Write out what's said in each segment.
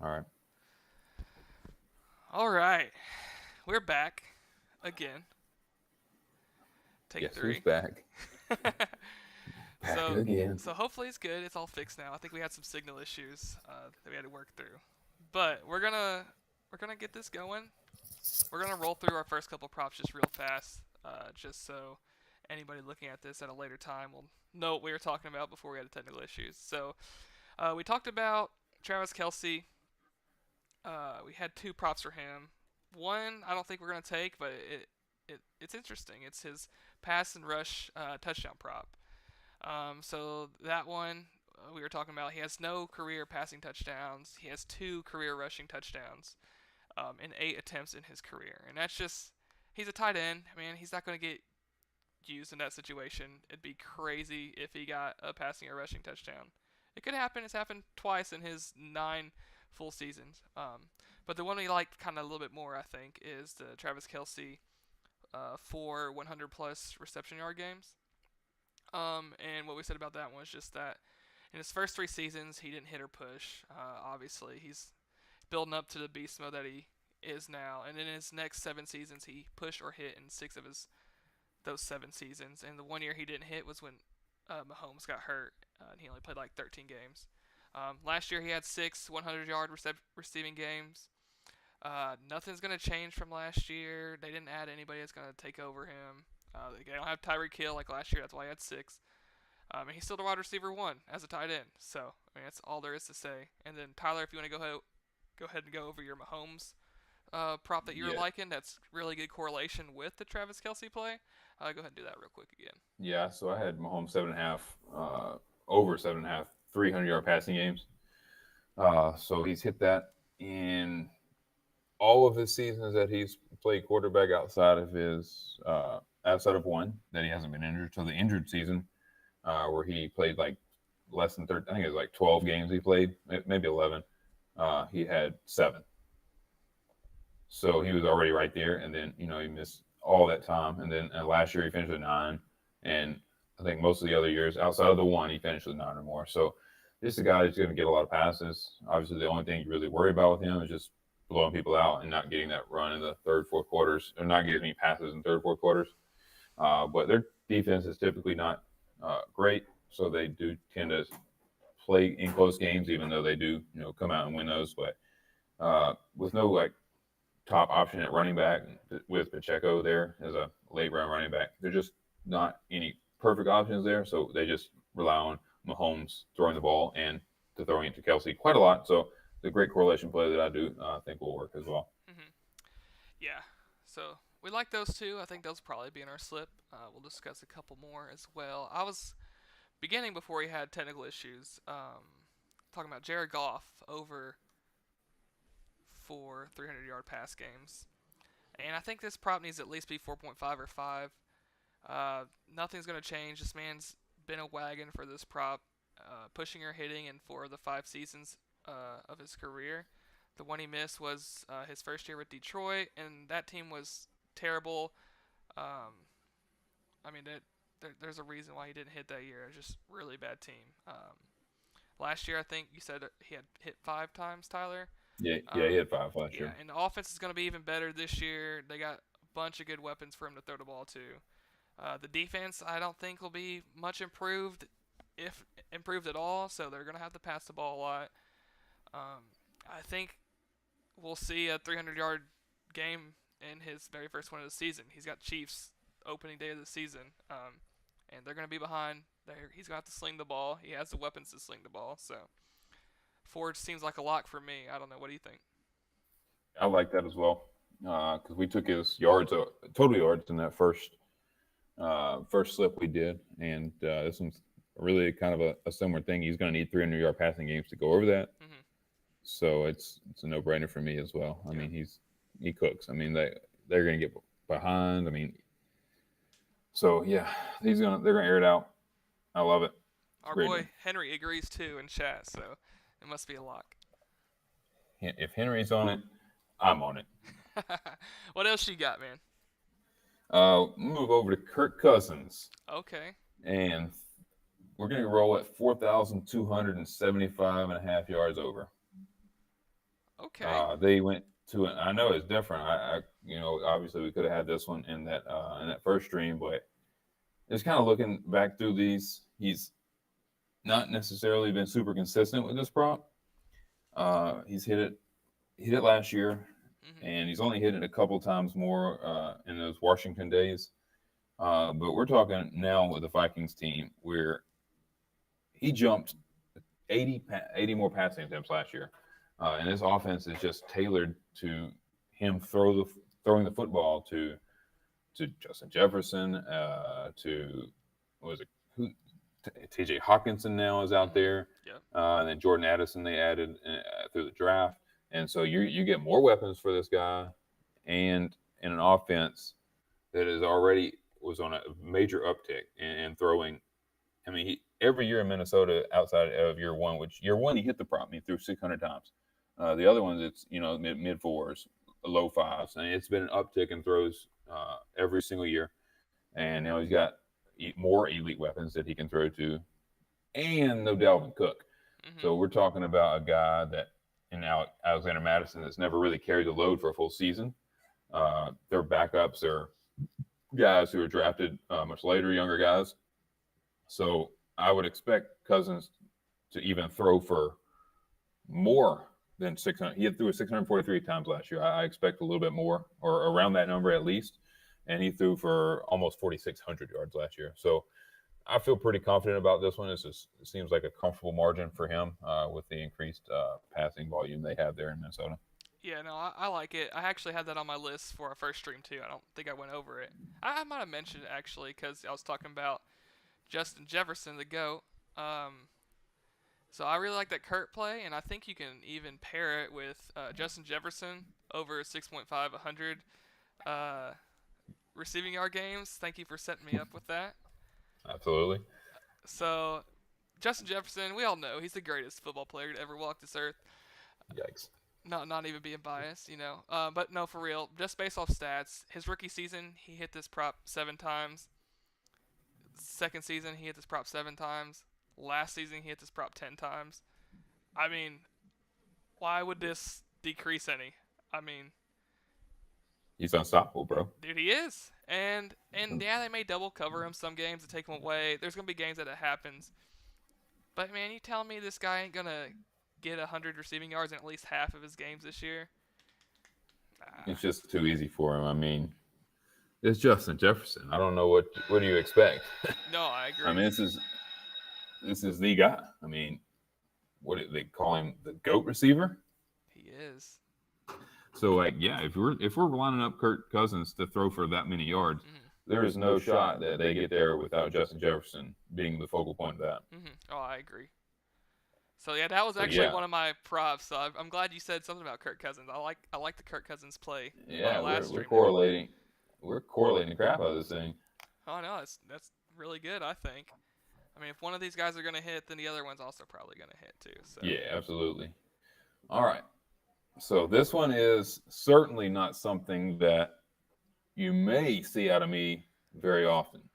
All right. All right, we're back again. Take Guess who's three. back? Back so, again. so hopefully it's good. It's all fixed now. I think we had some signal issues that we had to work through, but we're gonna get this going. We're gonna roll through our first couple props just real fast, just so anybody looking at this at a later time will know what we were talking about before we had the technical issues. So we talked about Travis Kelce. We had two props for him. One I don't think we're gonna take, but it's interesting. It's his pass and rush touchdown prop. So that one we were talking about. He has no career passing touchdowns. He has two career rushing touchdowns in 8 attempts in his career, and that's just he's a tight end. Man, he's not going to get used in that situation. It'd be crazy if he got a passing or rushing touchdown. It could happen. It's happened twice in his 9 full seasons. But the one we like kind of a little bit more, I think, is the Travis Kelce for 100 plus reception yard games. And what we said about that one was just that in his first 3 seasons, he didn't hit or push. Obviously, he's building up to the beast mode that he is now. And in his next 7 seasons, he pushed or hit in 6 of his those 7 seasons. And the one year he didn't hit was when Mahomes got hurt, and he only played like 13 games. Last year he had 6 100-yard receiving games. Nothing's going to change from last year. They didn't add anybody that's going to take over him. They don't have Tyreek Hill like last year. That's why he had 6. And he's still the wide receiver 1 as a tight end. So I mean that's all there is to say. And then Tyler, if you want to go ahead and go over your Mahomes prop that you were Yeah. liking, that's really good correlation with the Travis Kelce play. Go ahead and do that real quick again. Yeah. So I had Mahomes 7.5, over 7.5, 300-yard passing games. So he's hit that in all of his seasons that he's played quarterback outside of one that he hasn't been injured. So the injured season, where he played like less than 30, I think it was like 12 games he played, maybe 11. He had 7. So he was already right there, and then he missed all that time, and then last year he finished with 9, and I think most of the other years outside of the one he finished with 9 or more. So this is a guy that's going to get a lot of passes. Obviously, the only thing you really worry about with him is just blowing people out and not getting that run in the third, fourth quarters, or not getting any passes in third, fourth quarters. But their defense is typically not great, so they do tend to play in close games, even though they do come out and win those. But with no like top option at running back with Pacheco there as a late round running back. There's just not any perfect options there, so they just rely on Mahomes throwing the ball and to throwing it to Kelce quite a lot. So the great correlation play that I do think will work as well. Mm-hmm. Yeah. So We like those two. I think those will probably be in our slip. We'll discuss a couple more as well. I was beginning before he had technical issues. Talking about Jared Goff over for 300-yard pass games, and I think this prop needs to at least be 4.5 or 5. Nothing's gonna change. This man's been a wagon for this prop, pushing or hitting in 4 of the 5 seasons of his career. The one he missed was his first year with Detroit, and that team was terrible. Um, I mean, there's a reason why he didn't hit that year. It was just really bad team. Last year, I think you said he had hit 5 times, Tyler. Yeah, he had 5 last Yeah, year. and the offense is going to be even better this year. They got a bunch of good weapons for him to throw the ball to. The defense, I don't think, will be much improved, if improved at all. So they're going to have to pass the ball a lot. I think we'll see a 300-yard game in his very first one of the season. He's got Chiefs opening day of the season, and they're going to be behind. He's going to have to sling the ball. He has the weapons to sling the ball. So Ford seems like a lock for me. I don't know. What do you think? I like that as well because we took his yards, total yards in that first slip we did, and this one's really kind of a similar thing. He's going to need 300-yard passing games to go over that, so it's a no-brainer for me as well. I mean, he cooks. I mean, they're going to get behind. I mean, so yeah, they're going to air it out. I love it. Our boy Henry agrees too in chat, so it must be a lock. If Henry's on it, I'm on it. What else you got, man? Move over to Kirk Cousins. Okay. And we're going to roll at 4,275.5 yards over. Okay. They went to it. I know it's different. Obviously we could have had this one in that first stream, but just kind of looking back through these, he's not necessarily been super consistent with this prop. He's hit it last year, and he's only hit it a couple times more in those Washington days. But we're talking now with the Vikings team where he jumped 80 more passing attempts last year. And this offense is just tailored to him throwing the football to Justin Jefferson, to T.J. Hawkinson now is out there, and then Jordan Addison they added through the draft, and so you get more weapons for this guy, and in an offense that is already was on a major uptick in throwing. I mean, every year in Minnesota, outside of year one, which year one he hit the prop, he threw 600 times. The other ones, it's mid fours, low fives, and it's been an uptick in throws every single year. And now he's got more elite weapons that he can throw to, and no Dalvin Cook. So we're talking about a guy that, in Alexander Madison, that's never really carried the load for a full season. Their backups are guys who are drafted much later, younger guys. So I would expect Cousins to even throw for more than 600. He threw 643 times last year. I expect a little bit more, or around that number at least. And he threw for almost 4,600 yards last year. So I feel pretty confident about this one. It seems like a comfortable margin for him with the increased passing volume they have there in Minnesota. Yeah, no, I like it. I actually had that on my list for our first stream too. I don't think I went over it. I might have mentioned it actually because I was talking about Justin Jefferson, the GOAT. So I really like that Kurt play, and I think you can even pair it with Justin Jefferson over 6.5, 100 receiving yard games. Thank you for setting me up with that. Absolutely. So Justin Jefferson, we all know he's the greatest football player to ever walk this earth. Yikes. Not even being biased, but no, for real, just based off stats, his rookie season, he hit this prop 7 times. Second season, he hit this prop 7 times. Last season, he hit this prop 10 times. I mean, why would this decrease any? I mean, he's unstoppable, bro. Dude, he is. And yeah, they may double cover him some games to take him away. There's going to be games that it happens. But, man, you tell me this guy ain't going to get 100 receiving yards in at least half of his games this year? It's just too easy for him. I mean, it's Justin Jefferson. I don't know what do you expect. No, I agree. I mean, this is the guy. I mean, what do they call him? The GOAT receiver? He is. So like, yeah, if we're lining up Kirk Cousins to throw for that many yards, Mhm. there is no shot that they get there without Justin Jefferson being the focal point of that. Mhm. Oh, I agree. So yeah, that was So actually yeah, one of my props. So I'm glad you said something about Kirk Cousins. I like the Kirk Cousins play on our yeah, last we're stream now. correlating, the crap out of this thing. Oh no, that's really good. I think. I mean, if one of these guys are gonna hit, then the other one's also probably gonna hit too. So. Yeah, absolutely. All right. So this one is certainly not something that you may see out of me very often.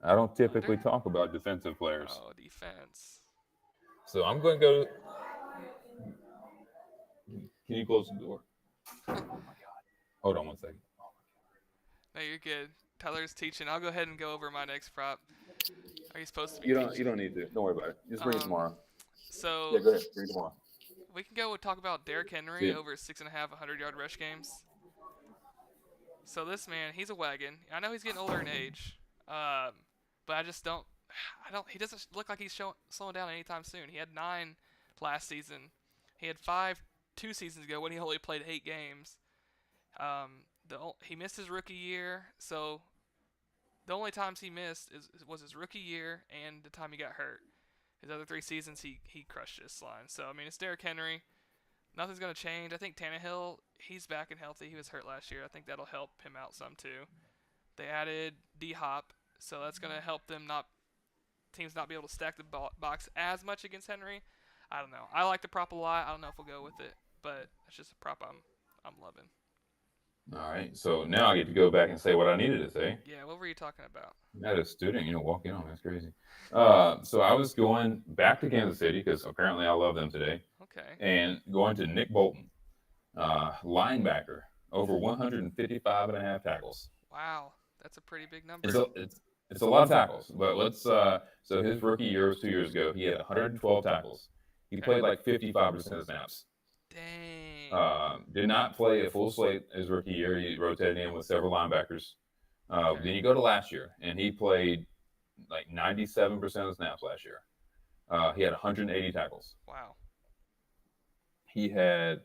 I don't typically Under. talk about defensive players. Oh, defense. So I'm going to go. Can you close the door? Oh my God. Hold on one second. No, you're good. Tyler's teaching. I'll go ahead and go over my next prop. Are you supposed to be You teaching? don't need to. Don't worry about it. Just bring it Um, tomorrow. so Yeah, go ahead. Bring it tomorrow. we can go talk about Derrick See Henry ya. over 6.5 100-yard rush games. So this man, he's a wagon. I know he's getting older in age, but I just don't. I don't. He doesn't look like he's slowing down anytime soon. He had 9 last season. He had 5 2 seasons ago when he only played 8 games. He missed his rookie year, so the only times he missed was his rookie year and the time he got hurt. His other 3 seasons, he crushed this line. So I mean, it's Derrick Henry. Nothing's gonna change. I think Tannehill, he's back and healthy. He was hurt last year. I think that'll help him out some too. They added D Hop, so that's gonna help them not teams not be able to stack the box as much against Henry. I don't know. I like the prop a lot. I don't know if we'll go with it, but it's just a prop I'm loving. All right. So now I get to go back and say what I needed to say. Yeah, what were you talking about? I had a student, walk in on me. That's crazy. So I was going back to Kansas City because apparently I love them today, Okay. and going to Nick Bolton, linebacker, over 155 and a half tackles. Wow, that's a pretty big number. It's a lot of tackles, but so his rookie year was 2 years ago. He had 112 tackles. He Okay. played like 55% of snaps. Dang. Did not play a full slate his rookie year. He rotated in with several linebackers. Okay. Then you go to last year, and he played like 97% of the snaps last year. He had 180 tackles. Wow. He had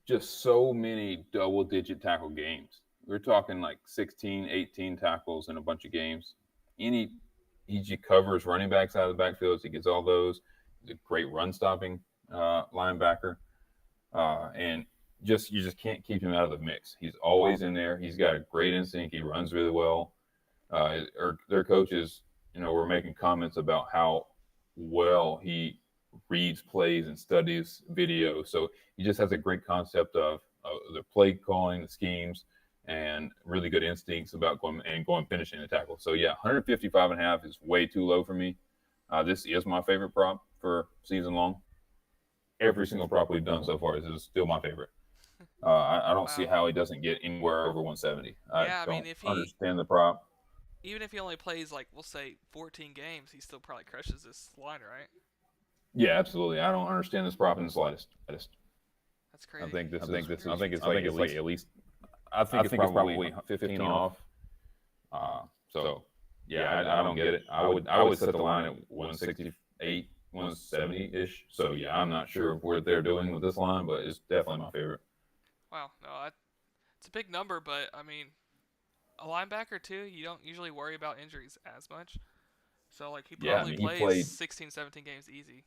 just so many double-digit tackle games. We're talking like 16, 18 tackles in a bunch of games. He covers running backs out of the backfields. He gets all those. He's a great run-stopping linebacker. And you just can't keep him out of the mix. He's always in there. He's got a great instinct. He runs really well. Their coaches, were making comments about how well he reads plays and studies video. So he just has a great concept of the play calling, the schemes, and really good instincts about going finishing the tackle. So yeah, 155 and a half is way too low for me. This is my favorite prop for season long. Every single prop we've done so far is still my favorite. I don't see how he doesn't get anywhere over 170. Yeah, I mean, don't if he understand the prop. even if he only plays like we'll say 14 games, he still probably crushes this line, right? Yeah, absolutely. I don't understand this prop in the slightest. That's crazy. I think it's like at least. I think it's probably 15 off. So yeah, I don't get it. I would set the line at 168, 170 ish. So yeah, I'm not sure what they're doing with this line, but it's definitely my favorite. Wow, no, it's a big number, but I mean, a linebacker too, you don't usually worry about injuries as much. So like he probably plays 16, 17 games easy.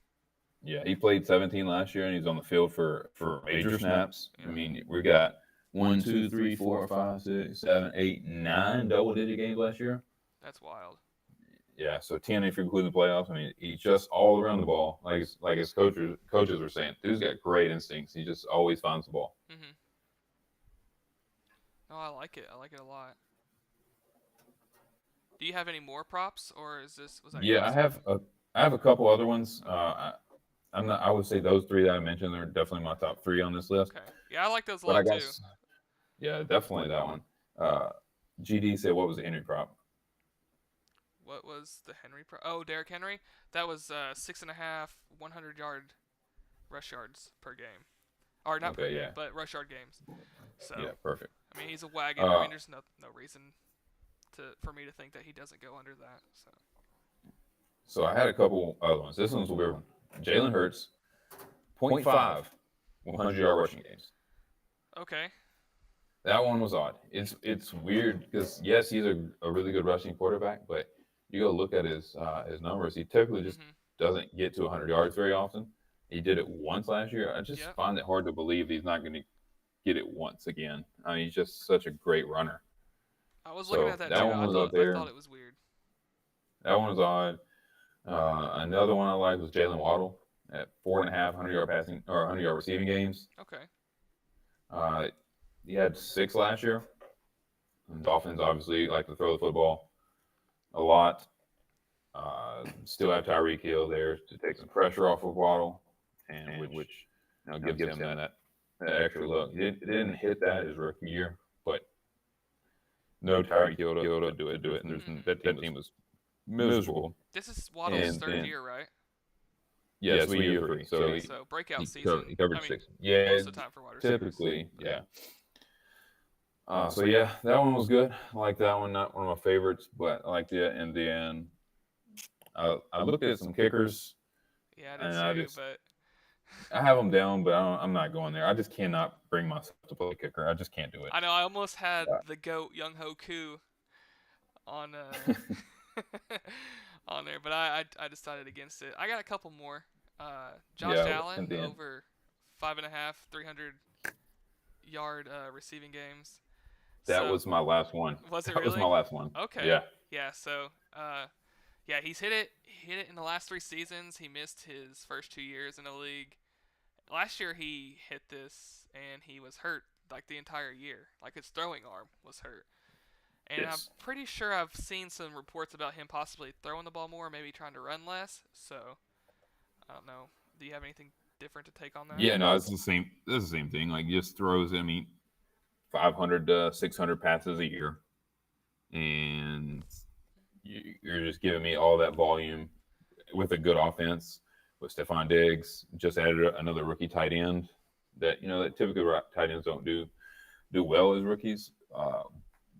Yeah, he played 17 last year, and he's on the field for major snaps. Yeah. I mean, we got 1, 2, 3, 4, 5, 6, 7, 8, 9 double-digit games last year. That's wild. Yeah, so 10 if you include the playoffs. I mean, he's just all around the ball. Like his coaches were saying, dude's got great instincts. He just always finds the ball. Mm-hmm. No, I like it. I like it a lot. Do you have any more props, or was that? Yeah, I have a couple other ones. I would say those 3 that I mentioned are definitely my top 3 on this list. Okay. Yeah, I like those a lot too. Yeah, definitely that one. GD said, what was the Henry prop? What was the Henry prop? Oh, Derrick Henry. That was 6.5 100-yard rush yards per game, or not per game, but rush yard games. So yeah, perfect. I mean, he's a wagon. I mean, there's no reason for me to think that he doesn't go under that. So I had a couple other ones. This one's a weird one. Jalen Hurts, 0.5 100-yard rushing games. Okay. That one was odd. It's weird because yes, he's a really good rushing quarterback, but you go look at his numbers. He typically just Mhm. doesn't get to 100 yards very often. He did it once last year. I just Yep. find it hard to believe he's not going to get it once again. I mean, he's just such a great runner. I was looking So at that that too. one was up I there. thought it was weird. That one was odd. Another one I liked was Jalen Waddle at 4.5 100-yard passing or 100-yard receiving games. Okay. Uh, he had 6 last year. And Dolphins obviously like to throw the football a lot. Still have Tyreek Hill there to take some pressure off of Waddle, and which gives him that extra look. It didn't hit that his rookie year, but no Tyreek Hill to do it. That team was miserable. This is Waddle's And third then year, right? yes, we year 3. So Okay, so breakout season. he covered I mean, 6. Yeah, most of the time for wide receivers. typically, yeah. So yeah, that one was good. I like that one. Not one of my favorites, but I liked it. And then I looked at some kickers, Yeah, and I did too, but I have them down, but I'm not going there. I just cannot bring myself to play kicker. I just can't do it. I know I almost had the GOAT Young Ho Koo on on there, but I decided against it. I got a couple more. Josh Allen over 5.5 300-yard receiving games. That was my last one. Was it really? That was my last one. Okay. Yeah. Yeah. So yeah, he's hit it in the last 3 seasons. He missed his first 2 years in the league. Last year he hit this and he was hurt like the entire year. Like his throwing arm was hurt. And yes. I'm pretty sure I've seen some reports about him possibly throwing the ball more, maybe trying to run less. So I don't know. Do you have anything different to take on that? Yeah, no, it's the same. It's the same thing. Like just throws. I mean, 500 to 600 passes a year, and you're just giving me all that volume with a good offense. With Stephon Diggs, just added another rookie tight end that that typically tight ends don't do well as rookies.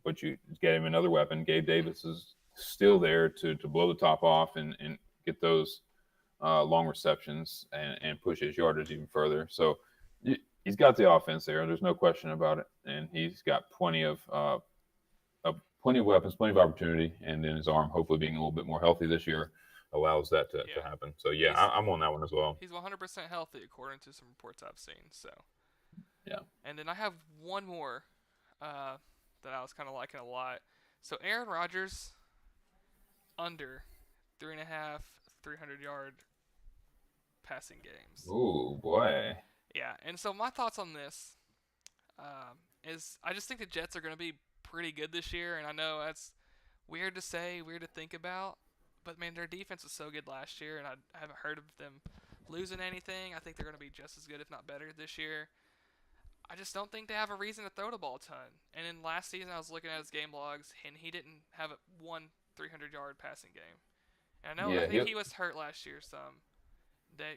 But you get him another weapon. Gabe Davis is still there to blow the top off and get those long receptions and push his yardage even further. So he's got the offense there. There's no question about it, and he's got plenty of weapons, plenty of opportunity, and then his arm, hopefully being a little bit more healthy this year, allows that to happen. So yeah, I'm on that one as well. He's 100% healthy according to some reports I've seen. So yeah. And then I have one more that I was kind of liking a lot. So Aaron Rodgers under 3.5 300-yard passing games. Ooh boy. Yeah, and so my thoughts on this is I just think the Jets are going to be pretty good this year, and I know that's weird to say, weird to think about, but man, their defense was so good last year, and I haven't heard of them losing anything. I think they're going to be just as good, if not better, this year. I just don't think they have a reason to throw the ball a ton. And in last season, I was looking at his game logs, and he didn't have one 300-yard passing game. And I think he was hurt last year some.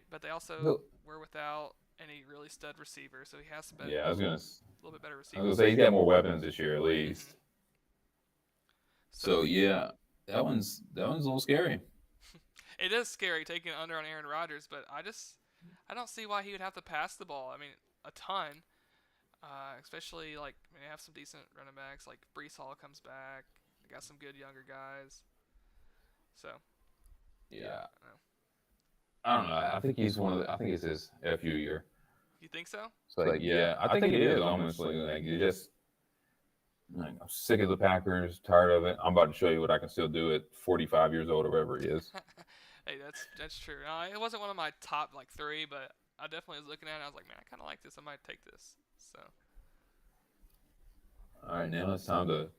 But they also were without any really stud receiver, so he has some better, a little bit better receivers. I was going to say he's got more weapons this year at least. Mm-hmm. So yeah, that one's a little scary. It is scary taking it under on Aaron Rodgers, but I don't see why he would have to pass the ball. I mean, a ton. Especially they have some decent running backs. Like Breece Hall comes back. They got some good younger guys. So. Yeah. I don't know. I think he's I think it's his FU year. You think so? So I think it is honestly. Like you just. I'm sick of the Packers, tired of it. I'm about to show you what I can still do at 45 years old or whatever he is. Hey, that's true. It wasn't one of my top 3, but I definitely was looking at it. And I was like, man, I kind of like this. I might take this. So. All right, now it's time to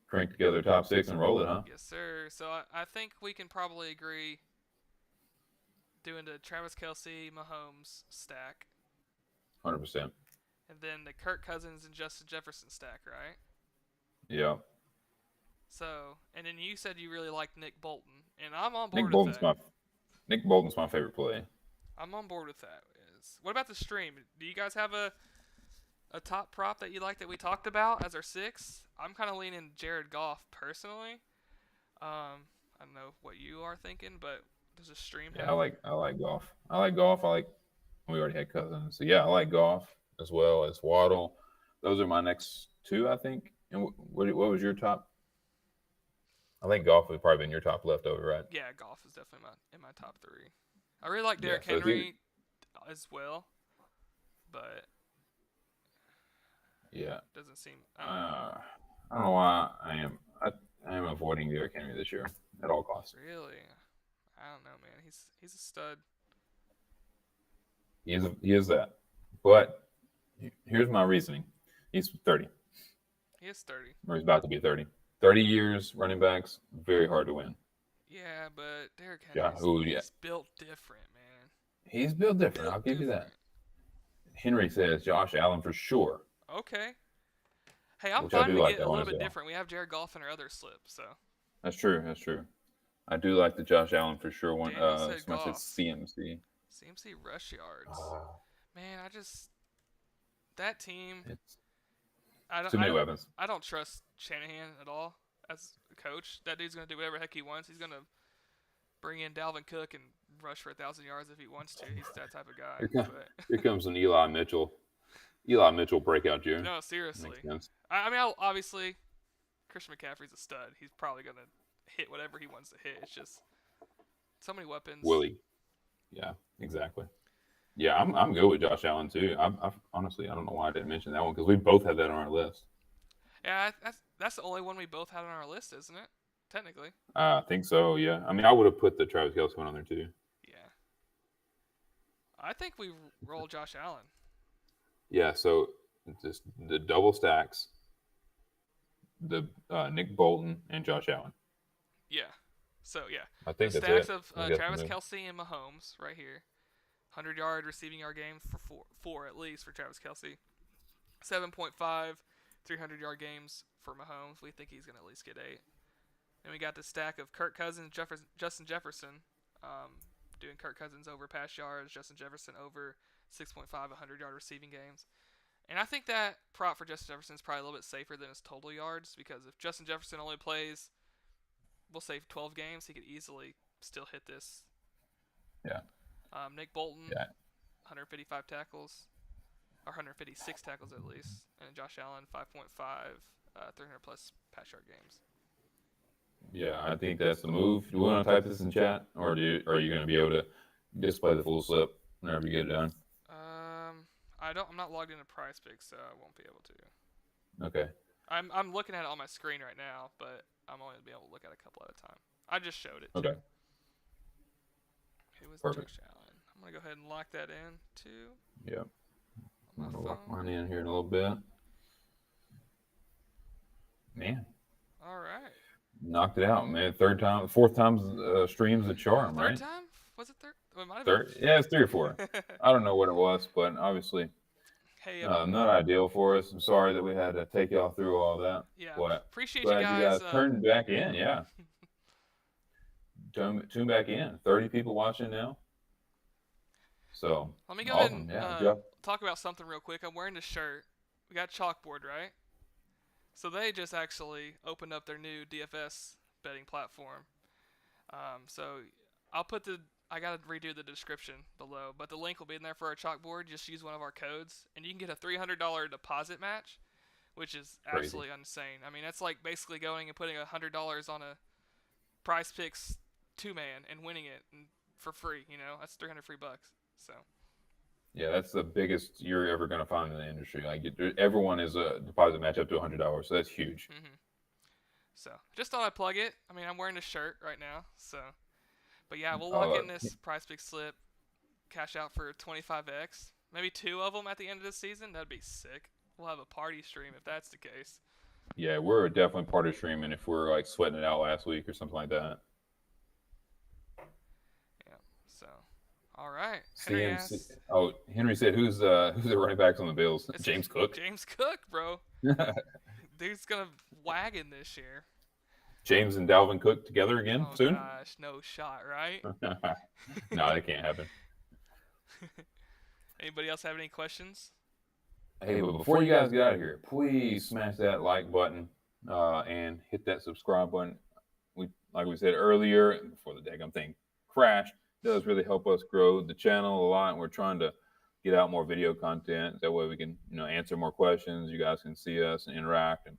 crank together top 6 and roll it, huh? Yes, sir. So I think we can probably agree doing the Travis Kelce, Mahomes stack. 100%. And then the Kirk Cousins and Justin Jefferson stack, right? Yeah. So, and then you said you really liked Nick Bolton, and I'm on board with that. Nick Bolton's my favorite play. I'm on board with that. What about the stream? Do you guys have a top prop that you like that we talked about as our 6? I'm kind of leaning Jared Goff personally. I don't know what you are thinking, but does a stream have? I like Goff. I like Goff. I like We already had Cousins. So, yeah, I like Goff as well as Waddle. Those are my next two, I think. And what was your top? I think Goff would probably been your top leftover, right? Yeah, Goff is definitely in my top three. I really like Yeah. Derrick So, it's either, Henry as well, but yeah. doesn't seem. I don't know. I don't know why I am avoiding Derrick Henry this year at all costs. Really, I don't know, man. He's a stud. He is that. But here's my reasoning. He's 30, He is 30. or he's about to be 30. 30 years running backs, very hard to win. Yeah, but Derrick Yeah. Henry's Ooh, yeah. he's built different, man. He's built different. Built I'll give you different. that. Henry says Josh Allen for sure, Okay. Hey, I'm which I fine do to like get a that one little as bit well. different. We have Jared Goff in our other slip, so. That's true. That's true. I do like the Josh Allen for sure one. Danny said Somebody said Goff. CMC. CMC rush yards. Uh, Man, that team. it's I don't. too I many don't, weapons. I don't trust Shanahan at all as a coach. That dude's gonna do whatever the heck he wants. He's gonna bring in Dalvin Cook and rush for 1,000 yards if he wants to. He's that type of guy. Here, come, But here comes an Eli Mitchell. Eli Mitchell breakout year. no, seriously. Makes sense. I mean, obviously, Christian McCaffrey's a stud. He's probably gonna hit whatever he wants to hit. It's just so many weapons. Willie. Yeah, exactly. Yeah, I'm good with Josh Allen too. Honestly, I don't know why I didn't mention that one because we both had that on our list. Yeah, that's the only one we both had on our list, isn't it? Technically. I think so. Yeah. I mean, I would have put the Travis Kelce one on there too. Yeah. I think we roll Josh Allen. Yeah. So just the double stacks, the Nick Bolton and Josh Allen. Yeah. So yeah, I think the that's stacks it. of I guess Travis maybe. Kelce and Mahomes right here. 100-yard receiving yard games for four at least for Travis Kelce. 7.5 300-yard games for Mahomes. We think he's going to at least get 8. Then we got the stack of Kirk Cousins, Justin Jefferson, doing Kirk Cousins over pass yards, Justin Jefferson over 6.5 100-yard receiving games. And I think that prop for Justin Jefferson is probably a little bit safer than his total yards because if Justin Jefferson only plays, we'll say 12 games, he could easily still hit this. Yeah. Nick Bolton, Yeah. 155 tackles, or 156 tackles at least, and Josh Allen, 5.5, 300 plus pass yard games. Yeah, I think that's the move. Do you want to type this in chat, or are you going to be able to display the full slip whenever you get it done? I'm not logged into Prizepicks, so I won't be able to. Okay. I'm looking at it on my screen right now, but I'm only gonna be able to look at a couple at a time. I just showed it. Okay. Too. It was Perfect. Josh Allen. I'm gonna go ahead and lock that in too. Yep. I'm On going my to lock phone. mine in here in a little bit. Man, All right. knocked it out, man. Fourth time's stream's a charm, Third right? time? Was it third? It might have Third? Yeah, it's 3 or 4. been. I don't know what it was, but obviously Hey, not ideal for us. I'm sorry that we had to take y'all through all that. yeah. But Appreciate glad you you guys. guys turned back in. Yeah. Tune back in. 30 people watching now. So Let me go awesome. ahead and Yeah, Jeff. talk about something real quick. I'm wearing this shirt. We got Chalkboard, right? So they just actually opened up their new DFS betting platform. So I gotta redo the description below, but the link will be in there for our Chalkboard. Just use one of our codes, and you can get a $300 deposit match, which is Crazy. absolutely insane. I mean, that's like basically going and putting $100 on a Prizepicks 2-man and winning it for free. You know, that's 300 free bucks. So. Yeah, that's the biggest you're ever going to find in the industry. Like everyone is a deposit match up to $100, so that's huge. Mm-hmm. So just thought I'd plug it. I mean, I'm wearing a shirt right now, so. But yeah, we'll lock in this Prizepicks slip, cash out for 25x, maybe 2 of them at the end of the season. That'd be sick. We'll have a party stream if that's the case. Yeah, we're definitely party streaming if we're like sweating it out last week or something like that. Yeah. So, all right. Henry said, "Who's the running backs on the Bills?" James Cook. James Cook, bro. Dude's gonna wagon this year. James and Dalvin Cook together again Oh soon? gosh, no shot, right? No, that can't happen. Anybody else have any questions? Hey, but before you guys get out of here, please smash that like button and hit that subscribe button. Like we said earlier, before the daggum thing crashed, it does really help us grow the channel a lot. And we're trying to get out more video content. That way we can, answer more questions. You guys can see us and interact, and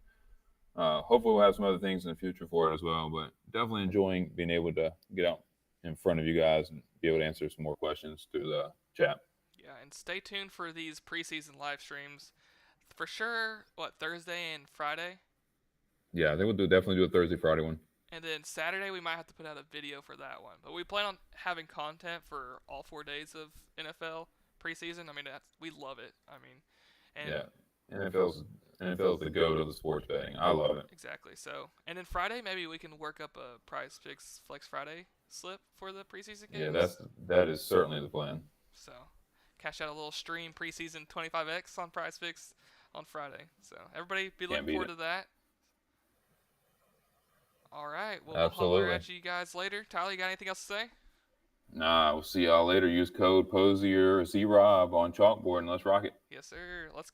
hopefully we'll have some other things in the future for it as well. But definitely enjoying being able to get out in front of you guys and be able to answer some more questions through the chat. Yeah, and stay tuned for these preseason live streams. For sure, Thursday and Friday? Yeah, I think we'll definitely do a Thursday, Friday one. And then Saturday, we might have to put out a video for that one. But we plan on having content for all 4 days of NFL preseason. I mean, we love it. I mean, and yeah, NFL's the goat of the sports betting. I love it. Exactly. So, and then Friday, maybe we can work up a Prizepicks Flex Friday slip for the preseason games. Yeah, that is certainly the plan. So, cash out a little stream preseason 25x on Prizepicks on Friday. So, everybody be looking forward to that. All right. Well, Absolutely. We'll holler at you guys later. Tyler, you got anything else to say? Nah, we'll see y'all later. Use code POSIER Z Rob on chalkboard and let's rock it. Yes, sir. Let's